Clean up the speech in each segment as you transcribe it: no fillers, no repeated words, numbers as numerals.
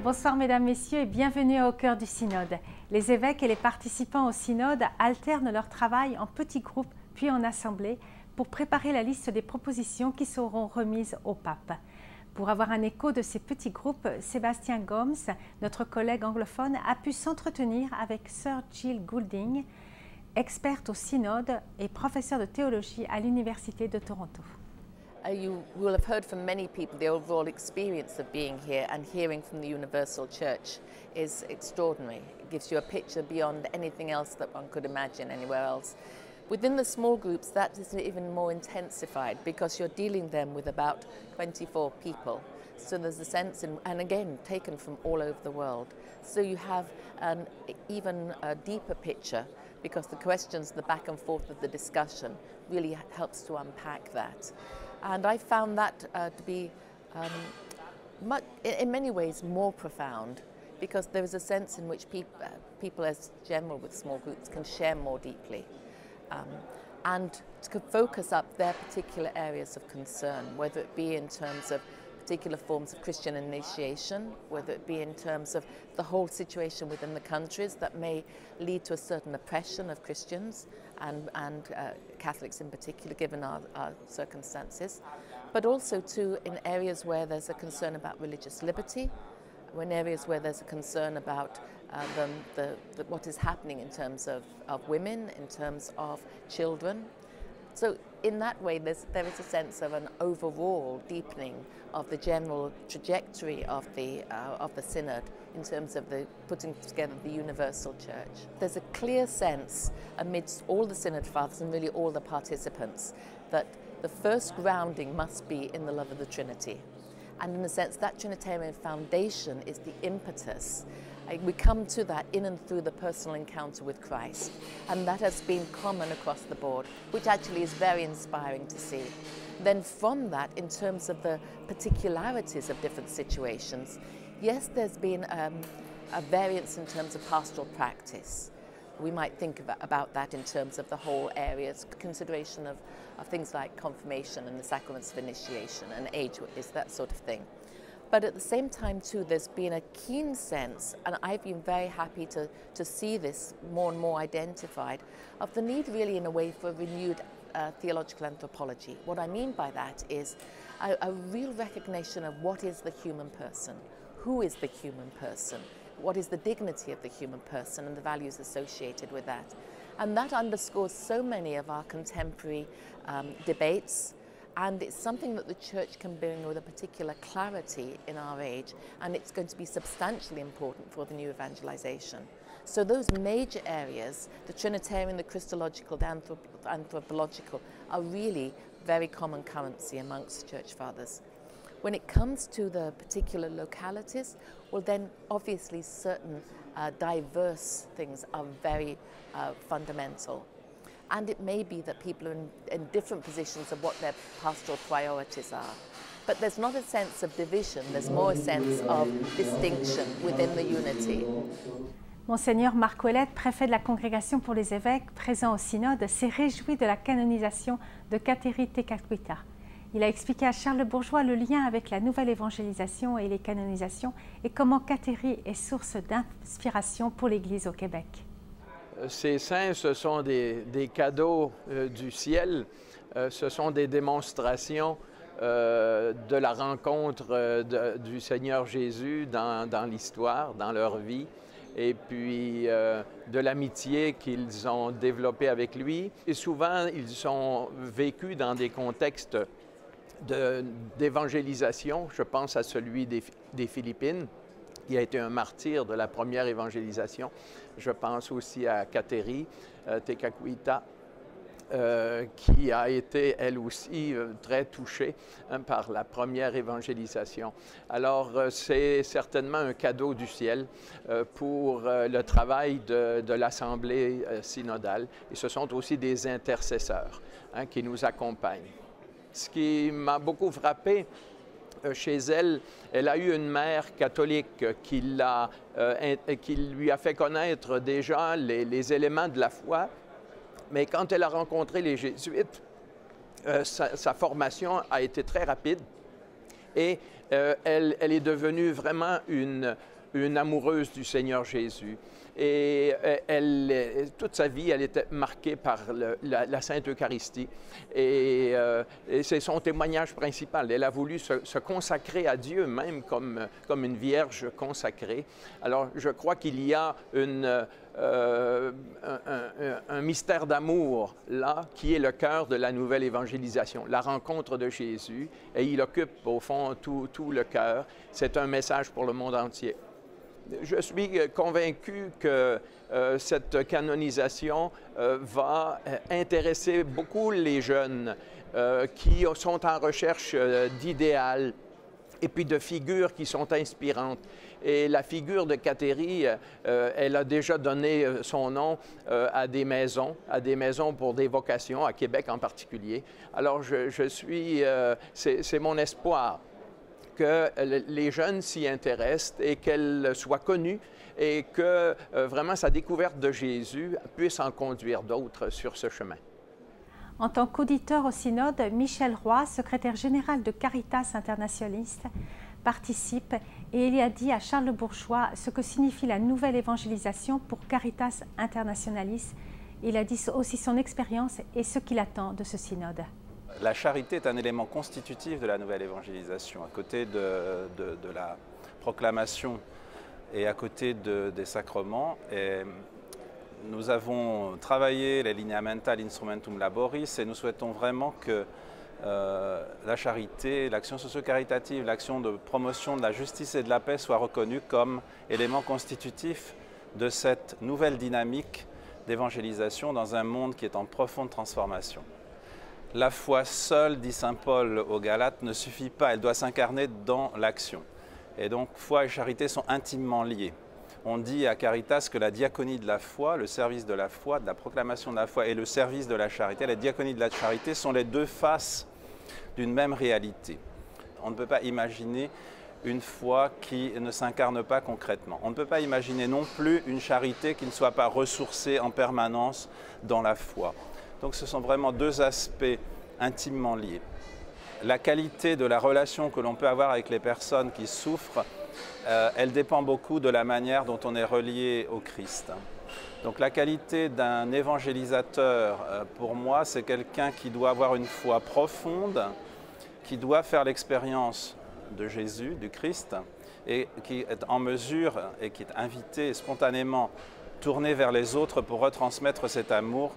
Bonsoir mesdames, messieurs et bienvenue au cœur du synode. Les évêques et les participants au synode alternent leur travail en petits groupes puis en assemblée pour préparer la liste des propositions qui seront remises au pape. Pour avoir un écho de ces petits groupes, Sébastien Gomes, notre collègue anglophone, a pu s'entretenir avec Sir Gill Goulding, experte au synode et professeur de théologie à l'Université de Toronto. You will have heard from many people the overall experience of being here, and hearing from the Universal Church is extraordinary. It gives you a picture beyond anything else that one could imagine anywhere else. Within the small groups, that is even more intensified because you're dealing then with about 24 people. So there's a sense, and again, taken from all over the world. So you have an even deeper picture because the questions, the back and forth of the discussion really helps to unpack that. And I found that to be in many ways more profound because there is a sense in which people as general with small groups can share more deeply and to focus up their particular areas of concern, whether it be in terms of particular forms of Christian initiation, whether it be in terms of the whole situation within the countries that may lead to a certain oppression of Christians and Catholics in particular, given our circumstances, but also too in areas where there's a concern about religious liberty, in areas where there's a concern about what is happening in terms of women, in terms of children. So in that way, there is a sense of an overall deepening of the general trajectory of the synod in terms of the putting together the universal church. There's a clear sense amidst all the synod fathers and really all the participants that the first grounding must be in the love of the Trinity. And in a sense, that Trinitarian foundation is the impetus. We come to that in and through the personal encounter with Christ. And that has been common across the board, which actually is very inspiring to see. Then from that, in terms of the particularities of different situations, yes, there's been a variance in terms of pastoral practice. We might think about that in terms of the whole areas, consideration of things like confirmation and the sacraments of initiation and age, is that sort of thing. But at the same time too, there's been a keen sense, and I've been very happy to see this more and more identified, of the need really in a way for a renewed theological anthropology. What I mean by that is a real recognition of what is the human person, who is the human person, what is the dignity of the human person and the values associated with that. And that underscores so many of our contemporary debates, and it's something that the Church can bring with a particular clarity in our age, and it's going to be substantially important for the new evangelization. So those major areas, the Trinitarian, the Christological, the anthropological, are really very common currency amongst Church Fathers. When it comes to the particular localities, well then obviously certain diverse things are very fundamental. And it may be that people are in different positions of what their pastoral priorities are. But there's not a sense of division, there's more a sense of distinction within the unity. Monseigneur Marc Ouellette, préfet de la Congrégation pour les évêques présent au synode, s'est réjoui de la canonisation de Kateri Tekakwitha. Il a expliqué à Charles Bourgeois le lien avec la nouvelle évangélisation et les canonisations et comment Kateri est source d'inspiration pour l'Église au Québec. Ces saints, ce sont des cadeaux du ciel, ce sont des démonstrations de la rencontre du Seigneur Jésus dans l'histoire, dans leur vie, et puis de l'amitié qu'ils ont développée avec lui. Et souvent, ils sont vécus dans des contextes d'évangélisation. Je pense à celui des Philippines, qui a été un martyr de la première évangélisation. Je pense aussi à Kateri Tekakwitha, qui a été, elle aussi, très touchée par la première évangélisation. Alors, c'est certainement un cadeau du ciel pour le travail de l'Assemblée synodale. Et ce sont aussi des intercesseurs qui nous accompagnent. Ce qui m'a beaucoup frappé, chez elle, elle a eu une mère catholique qui lui a fait connaître déjà les éléments de la foi, mais quand elle a rencontré les jésuites, sa formation a été très rapide et elle est devenue vraiment une une amoureuse du Seigneur Jésus. Et toute sa vie, elle était marquée par la Sainte Eucharistie. Et c'est son témoignage principal. Elle a voulu se consacrer à Dieu, même comme une vierge consacrée. Alors, je crois qu'il y a un mystère d'amour là, qui est le cœur de la nouvelle évangélisation, la rencontre de Jésus. Et il occupe, au fond, tout le cœur. C'est un message pour le monde entier. Je suis convaincu que cette canonisation va intéresser beaucoup les jeunes qui sont en recherche d'idéal et puis de figures qui sont inspirantes. Et la figure de Kateri, elle a déjà donné son nom à des maisons pour des vocations, à Québec en particulier. Alors c'est mon espoir que les jeunes s'y intéressent et qu'elle soit connue et que vraiment sa découverte de Jésus puisse en conduire d'autres sur ce chemin. En tant qu'auditeur au synode, Michel Roy, secrétaire général de Caritas Internationaliste, participe et il a dit à Charles Bourgeois ce que signifie la nouvelle évangélisation pour Caritas Internationaliste. Il a dit aussi son expérience et ce qu'il attend de ce synode. La charité est un élément constitutif de la nouvelle évangélisation. À côté de la proclamation et à côté des sacrements, nous avons travaillé les lineamenta l'instrumentum laboris et nous souhaitons vraiment que la charité, l'action socio-caritative, l'action de promotion de la justice et de la paix soit reconnue comme élément constitutif de cette nouvelle dynamique d'évangélisation dans un monde qui est en profonde transformation. La foi seule, dit saint Paul aux Galates, ne suffit pas, elle doit s'incarner dans l'action. Et donc foi et charité sont intimement liées. On dit à Caritas que la diaconie de la foi, le service de la foi, de la proclamation de la foi et le service de la charité, la diaconie de la charité sont les deux faces d'une même réalité. On ne peut pas imaginer une foi qui ne s'incarne pas concrètement. On ne peut pas imaginer non plus une charité qui ne soit pas ressourcée en permanence dans la foi. Donc ce sont vraiment deux aspects intimement liés. La qualité de la relation que l'on peut avoir avec les personnes qui souffrent, elle dépend beaucoup de la manière dont on est relié au Christ. Donc la qualité d'un évangélisateur, pour moi, c'est quelqu'un qui doit avoir une foi profonde, qui doit faire l'expérience de Jésus, du Christ, et qui est en mesure et qui est invité spontanément tourné vers les autres pour retransmettre cet amour.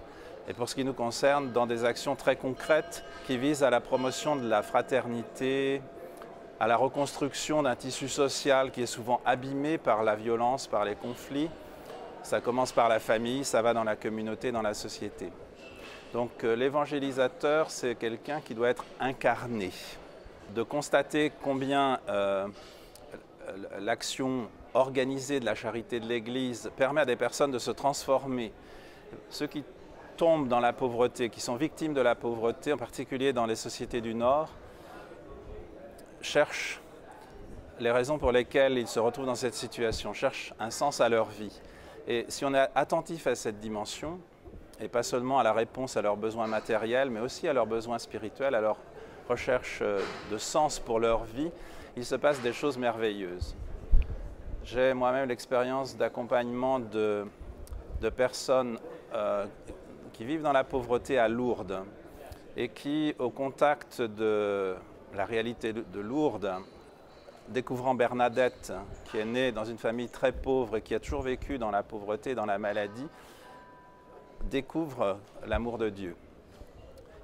Et pour ce qui nous concerne, dans des actions très concrètes qui visent à la promotion de la fraternité, à la reconstruction d'un tissu social qui est souvent abîmé par la violence, par les conflits. Ça commence par la famille, ça va dans la communauté, dans la société. Donc l'évangélisateur, c'est quelqu'un qui doit être incarné. De constater combien l'action organisée de la charité de l'Église permet à des personnes de se transformer. Ceux qui tombent dans la pauvreté, qui sont victimes de la pauvreté, en particulier dans les sociétés du Nord, cherchent les raisons pour lesquelles ils se retrouvent dans cette situation, cherchent un sens à leur vie. Et si on est attentif à cette dimension, et pas seulement à la réponse à leurs besoins matériels, mais aussi à leurs besoins spirituels, à leur recherche de sens pour leur vie, il se passe des choses merveilleuses. J'ai moi-même l'expérience d'accompagnement de personnes qui vivent dans la pauvreté à Lourdes et qui, au contact de la réalité de Lourdes, découvrant Bernadette, qui est née dans une famille très pauvre et qui a toujours vécu dans la pauvreté, dans la maladie, découvre l'amour de Dieu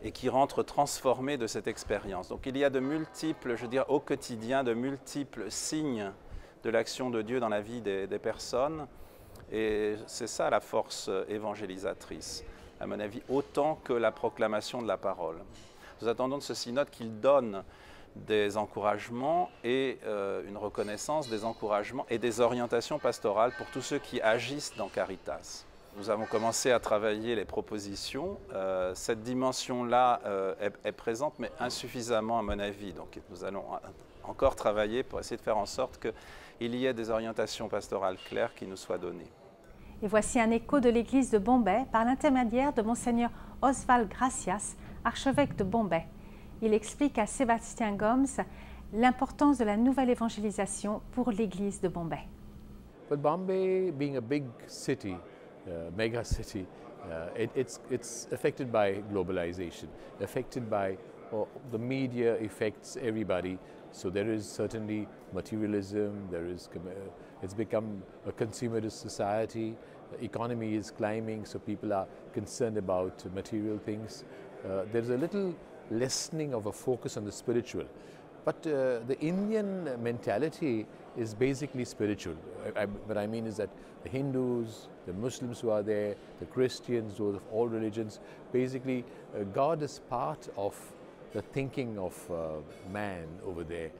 et qui rentre transformée de cette expérience. Donc il y a de multiples, je veux dire au quotidien, de multiples signes de l'action de Dieu dans la vie des personnes. Et c'est ça la force évangélisatrice, à mon avis, autant que la proclamation de la parole. Nous attendons de ce synode qu'il donne des encouragements et une reconnaissance des encouragements et des orientations pastorales pour tous ceux qui agissent dans Caritas. Nous avons commencé à travailler les propositions. Cette dimension-là est présente, mais insuffisamment à mon avis. Donc nous allons encore travailler pour essayer de faire en sorte qu'il y ait des orientations pastorales claires qui nous soient données. Et voici un écho de l'église de Bombay par l'intermédiaire de Monseigneur Oswald Gracias, archevêque de Bombay. Il explique à Sébastien Gomes l'importance de la nouvelle évangélisation pour l'église de Bombay. But Bombay, being a big city, mega city, it's affected by globalization, affected by the media affects everybody. So there is certainly materialism, it's become a consumerist society, the economy is climbing, so people are concerned about material things. There's a little lessening of a focus on the spiritual. But the Indian mentality is basically spiritual. What I mean is that the Hindus, the Muslims who are there, the Christians, those of all religions, basically God is part of the thinking of man over there.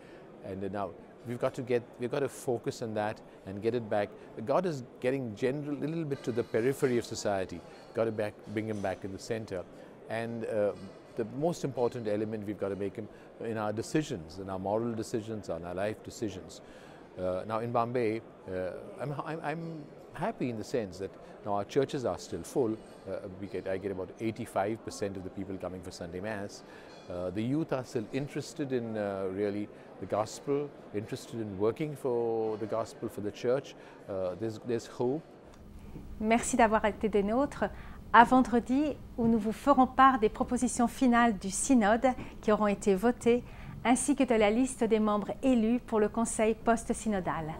And now we've got to focus on that and get it back. God is getting a little bit to the periphery of society. Got to bring him back in the center. And the most important element we've got to make him in our decisions, in our moral decisions, in our life decisions. Now in Bombay, I'm happy in the sense that now our churches are still full. I get about 85% of the people coming for Sunday Mass. The youth are still interested in really the gospel, interested in working for the gospel, for the church. There's hope. Merci d'avoir été des nôtres. À vendredi, où nous vous ferons part des propositions finales du synode qui auront été votées, ainsi que de la liste des membres élus pour le conseil post-synodal.